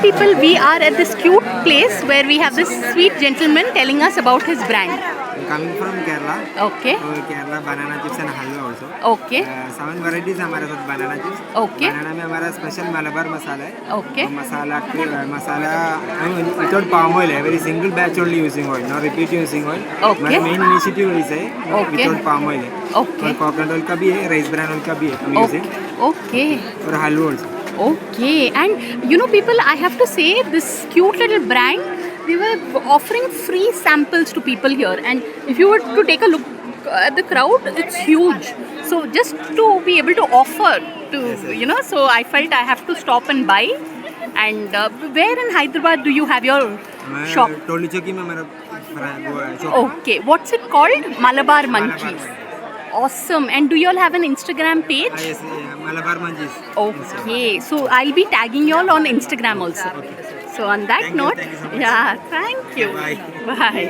people, we are at this cute place where we have this sweet gentleman telling us about his brand. I'm coming from Kerala. Okay. So Kerala banana chips and halwa also. Okay. 7 varieties हमारे साथ banana chips. Okay. Banana में हमारा special Malabar मसाला है. Okay. तो मसाला without palm oil है. Very single batch only using oil. No repeat using oil. Okay. हमारा main initiative is है. Okay. Without palm oil है. Okay. और coconut oil का भी है, rice bran oil का भी है. हम using. Okay. और halwa also. Okay. And you know, people, I have to say, this cute little brand, they were offering free samples to people here. And if you were to take a look at the crowd, it's huge. So just to be able to offer to, you know, so I felt I have to stop and buy. And where in Hyderabad do you have your shop? टोली चौकी में हमारा वो है shop. Okay. What's it called? Malabar Munchies. Awesome. And do you all have an Instagram page? Yes, Malabar Manjis. Okay, so I'll be tagging you all on Instagram also. So on that note, thank you so much. yeah, thank you. Bye. Bye.